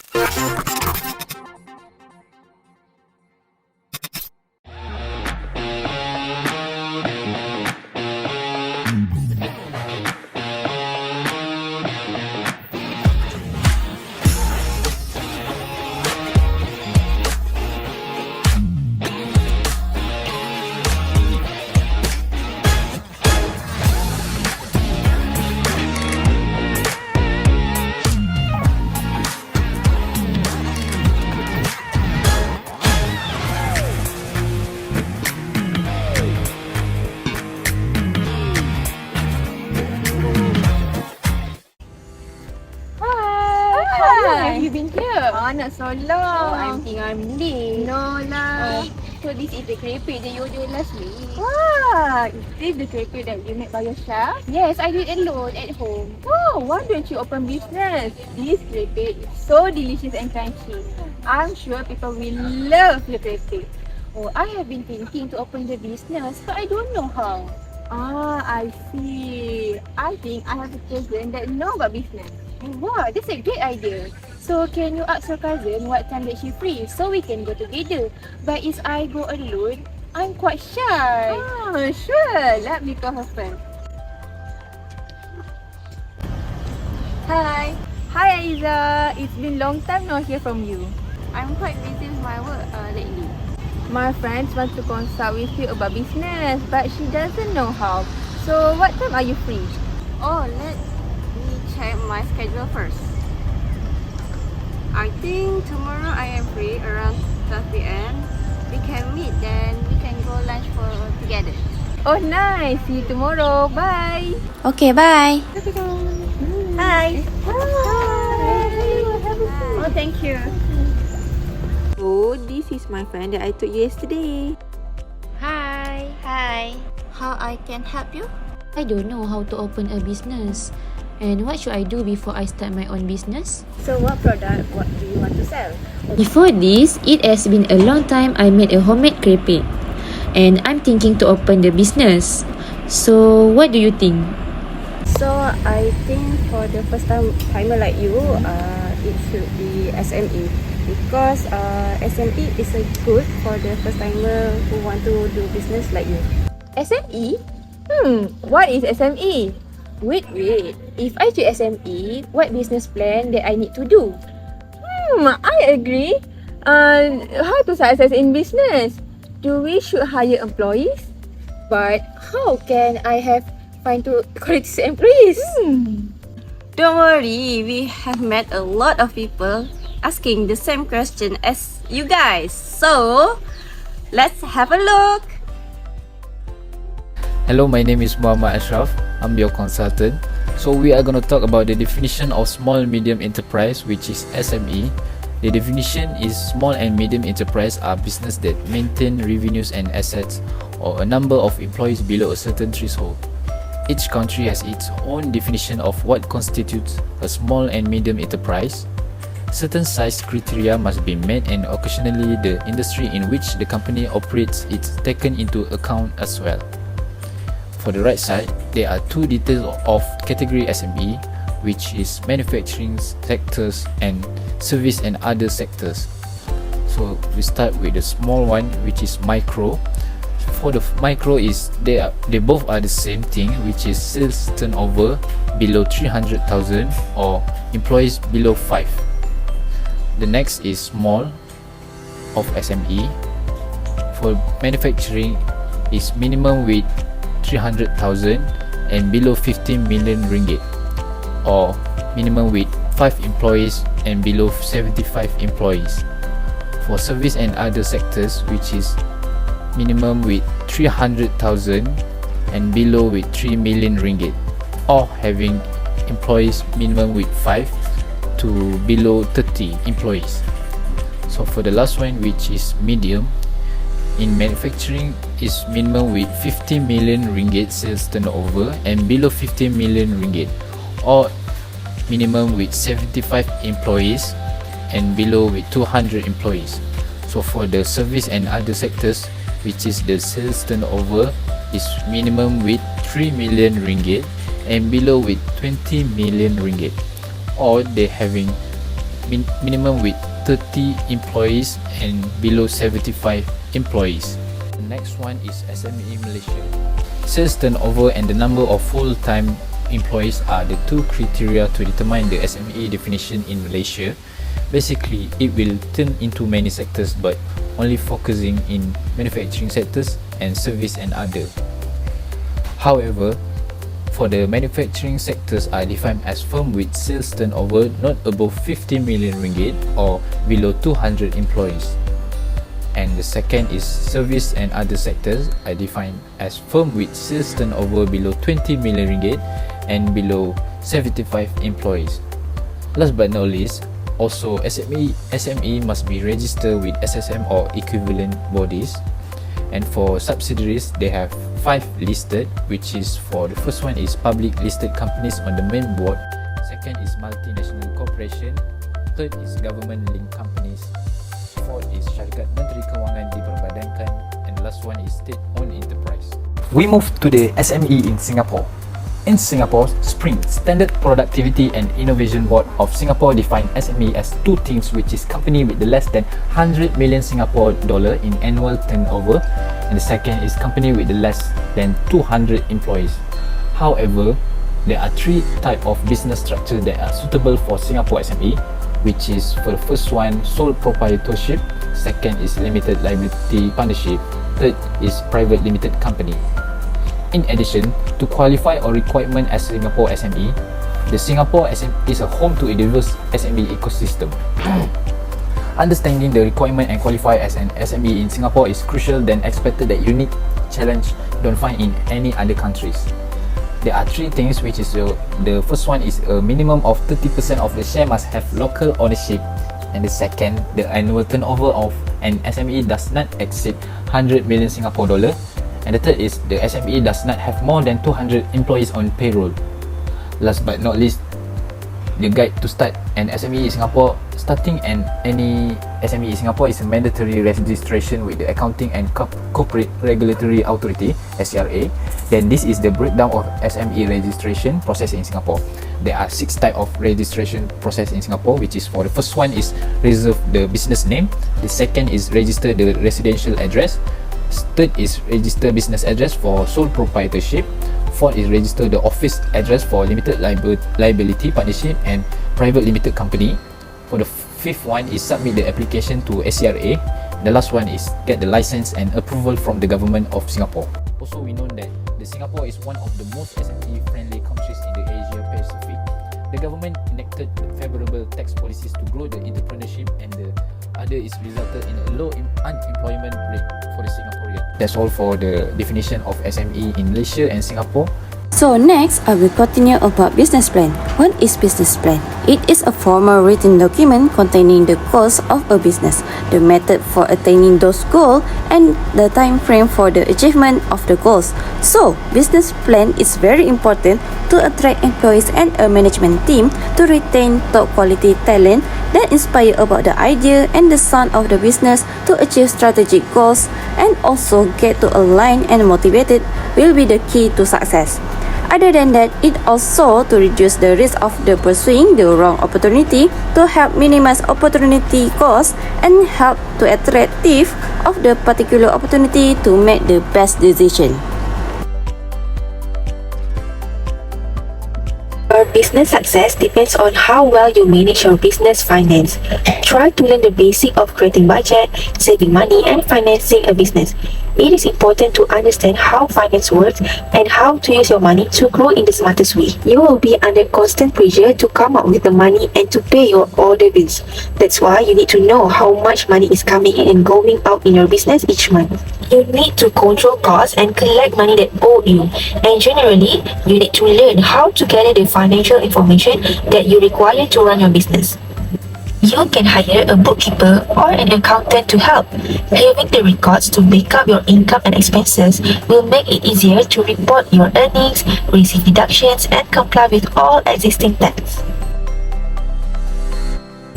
Have you been here? Not so long. Oh, I'm thinking I'm Mindy. No lah. So this is the crepe that you ordered last week? Wow, is this the crepe that you made by yourself? Yes, I do it alone at home. Oh, why don't you open business? This crepe is so delicious and crunchy. I'm sure people will love your crepe. Oh, I have been thinking to open the business, but I don't know how. I see. I think I have a cousin that know about business. Wow, that's a great idea. So can you ask your cousin what time that she free so we can go together? But if I go alone, I'm quite shy. Sure. Let me call her first. Hi. Hi, ALLYSA. It's been long time no hear from you. I'm quite busy with my work lately. My friends want to consult with you about business, but she doesn't know how. So what time are you free? Oh, let me check my schedule first. I think tomorrow I am free around 12 p.m. We can meet, then we can go lunch together. Oh, nice. See you tomorrow. Bye. Okay, bye. Hi. Oh, thank you. So, this is my friend that I took yesterday. Hi. Hi. How I can help you? I don't know how to open a business. And what should I do before I start my own business? So what product, what do you want to sell? Before this, it has been a long time I made a homemade crepe. And I'm thinking to open the business. So, what do you think? So, I think for the first timer like you, it should be SME. Because SME is a good for the first timer who want to do business like you. SME? What is SME? Wait. If I do SME, what business plan that I need to do? I agree. How to success in business? Do we should hire employees? But how can I find to quality employees? Don't worry, we have met a lot of people asking the same question as you guys. So, let's have a look. Hello, my name is Muhammad ASHRAF. I'm your consultant. So we are going to talk about the definition of small and medium enterprise, which is SME. The definition is small and medium enterprise are business that maintain revenues and assets or a number of employees below a certain threshold. Each country has its own definition of what constitutes a small and medium enterprise. Certain size criteria must be met, and occasionally the industry in which the company operates is taken into account as well. For the right side, there are two details of category SME, which is manufacturing sectors and service and other sectors. So we start with the small one, which is micro. For the micro is they both are the same thing, which is sales turnover below 300,000 or employees below 5. The next is small of SME. For manufacturing is minimum with 300,000 and below 15 million ringgit, or minimum with 5 employees and below 75 employees. For service and other sectors, which is minimum with 300,000 and below with 3 million ringgit, or having employees minimum with 5 to below 30 employees. So for the last one, which is medium, in manufacturing is minimum with 50 million ringgit sales turnover and below 15 million ringgit, or minimum with 75 employees and below with 200 employees. So for the service and other sectors, which is the sales turnover is minimum with 3 million ringgit and below with 20 million ringgit, or they having minimum with 30 employees and below 75 employees. The next one is SME Malaysia. Sales turnover and the number of full-time employees are the two criteria to determine the SME definition in Malaysia. Basically, it will turn into many sectors but only focusing in manufacturing sectors and service and other. However, for the manufacturing sectors are defined as firm with sales turnover not above 50 million ringgit or below 200 employees. And the second is service and other sectors are defined as firm with sales turnover below 20 million ringgit and below 75 employees. Last but not least, also SME must be registered with SSM or equivalent bodies. And for subsidiaries, they have 5 listed, which is for the first one is public listed companies on the main board, second is multinational corporation, third is government linked companies, fourth is syarikat menteri kewangan diperbadankan, and the last one is state owned enterprise. We move to the SME in Singapore. In Singapore, SPRING, Standard Productivity and Innovation Board of Singapore, define SME as two things, which is company with the less than 100 million Singapore dollar in annual turnover, and the second is company with the less than 200 employees. However, there are 3 types of business structure that are suitable for Singapore SME, which is for the first one, sole proprietorship, second is limited liability partnership, third is private limited company. In addition, to qualify or requirement as Singapore SME, the Singapore SME is a home to a diverse SME ecosystem. Understanding the requirement and qualify as an SME in Singapore is crucial than expected that unique challenge don't find in any other countries. There are 3 things, which is the first one is a minimum of 30% of the share must have local ownership, and the second, the annual turnover of an SME does not exceed 100 million Singapore dollar. And the third is the SME does not have more than 200 employees on payroll. Last but not least, the guide to start an SME in Singapore. Starting any SME in Singapore is a mandatory registration with the Accounting and Corporate Regulatory Authority (SCRA). Then this is the breakdown of SME registration process in Singapore. There are 6 types of registration process in Singapore, which is for the first one is reserve the business name, the second is register the residential address, third is register business address for sole proprietorship, fourth is register the office address for limited liability partnership and private limited company. For the fifth one is submit the application to SCRA. The last one is get the license and approval from the government of Singapore. Also, we know that the Singapore is one of the most SME friendly countries in the Asia Pacific. The government enacted favorable tax policies to grow the entrepreneurship, and the other is resulted in a low unemployment rate for the Singaporean. That's all for the definition of SME in Malaysia and Singapore. So next, I will continue about business plan. What is business plan? It is a formal written document containing the goals of a business, the method for attaining those goals, and the time frame for the achievement of the goals. So, business plan is very important to attract employees and a management team to retain top quality talent that inspire about the idea and the sound of the business to achieve strategic goals, and also get to align and motivated will be the key to success. Other than that, it also to reduce the risk of the pursuing the wrong opportunity, to help minimize opportunity cost, and help to attractive of the particular opportunity to make the best decision. Your business success depends on how well you manage your business finance. Try to learn the basic of creating budget, saving money, and financing a business. It is important to understand how finance works and how to use your money to grow in the smartest way. You will be under constant pressure to come up with the money and to pay your all the bills. That's why you need to know how much money is coming in and going out in your business each month. You need to control costs and collect money that owe you. And generally, you need to learn how to gather the financial information that you require to run your business. You can hire a bookkeeper or an accountant to help. Having the records to back up your income and expenses will make it easier to report your earnings, receive deductions, and comply with all existing tax.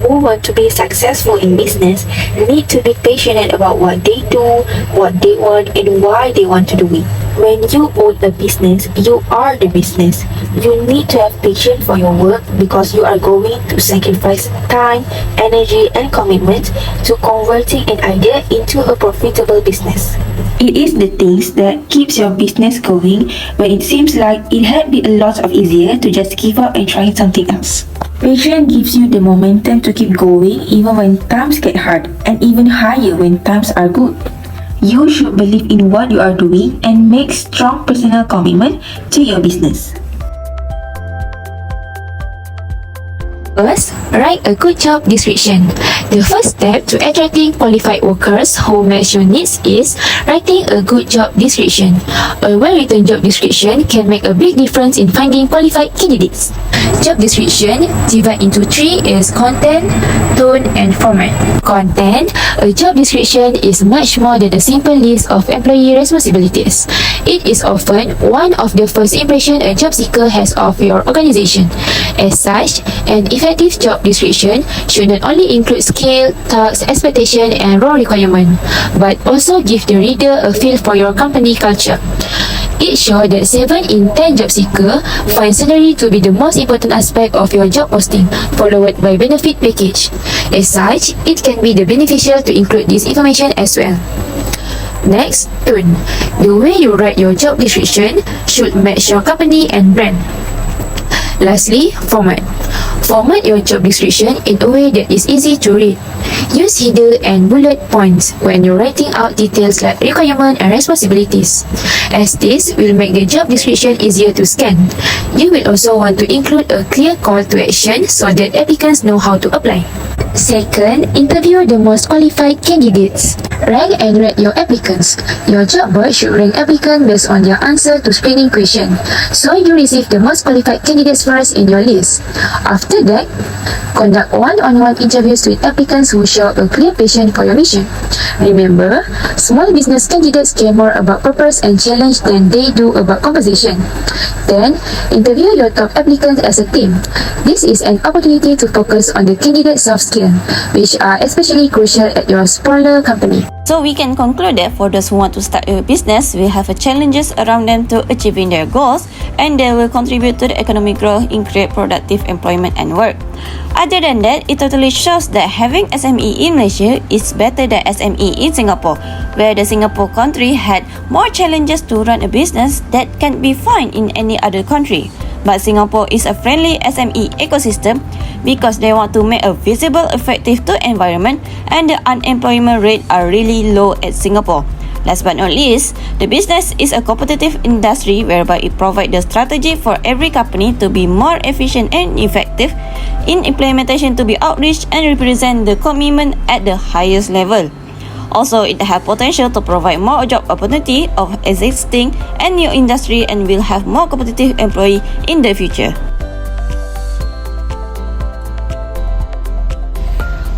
Who want to be successful in business need to be passionate about what they do, what they want, and why they want to do it. When you own a business, you are the business. You need to have patience for your work because you are going to sacrifice time, energy, and commitment to converting an idea into a profitable business. It is the things that keeps your business going when it seems like it had been a lot of easier to just give up and try something else. Patience gives you the momentum to keep going even when times get hard, and even higher when times are good. You should believe in what you are doing and make strong personal commitment to your business. First, write a good job description. The first step to attracting qualified workers who match your needs is writing a good job description. A well-written job description can make a big difference in finding qualified candidates. Job description divide into three is content, tone, and format. Content, a job description is much more than a simple list of employee responsibilities. It is often one of the first impression a job seeker has of your organization. As such, an effective job description should not only include skill, tasks, expectation, and role requirement, but also give the reader a feel for your company culture. It shows that 7 in 10 job seekers find salary to be the most important aspect of your job posting, followed by benefit package. As such, it can be beneficial to include this information as well. Next, tone. The way you write your job description should match your company and brand. Lastly, format. Format your job description in a way that is easy to read. Use header and bullet points when you're writing out details like requirements and responsibilities, as this will make the job description easier to scan. You will also want to include a clear call to action so that applicants know how to apply. Second, interview the most qualified candidates. Rank and rate your applicants. Your job board should rank applicants based on their answer to screening question, so you receive the most qualified candidates first in your list. After that, conduct one-on-one interviews with applicants who show a clear passion for your mission. Remember, small business candidates care more about purpose and challenge than they do about compensation. Then, interview your top applicants as a team. This is an opportunity to focus on the candidate's soft skills, which are especially crucial at your smaller company. So we can conclude that for those who want to start a business, we have challenges around them to achieving their goals, and they will contribute to the economic growth in create productive employment and work. Other than that, it totally shows that having SME in Malaysia is better than SME in Singapore, where the Singapore country had more challenges to run a business that can't be found in any other country. But Singapore is a friendly SME ecosystem because they want to make a visible, effective to environment, and the unemployment rate are really low at Singapore. Last but not least, the business is a competitive industry whereby it provides the strategy for every company to be more efficient and effective in implementation to be outreach and represent the commitment at the highest level. Also, it has potential to provide more job opportunity of existing and new industry and will have more competitive employee in the future.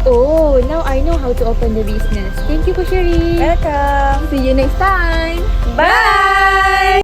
Oh, now I know how to open the business. Thank you for sharing. Welcome. See you next time. Bye.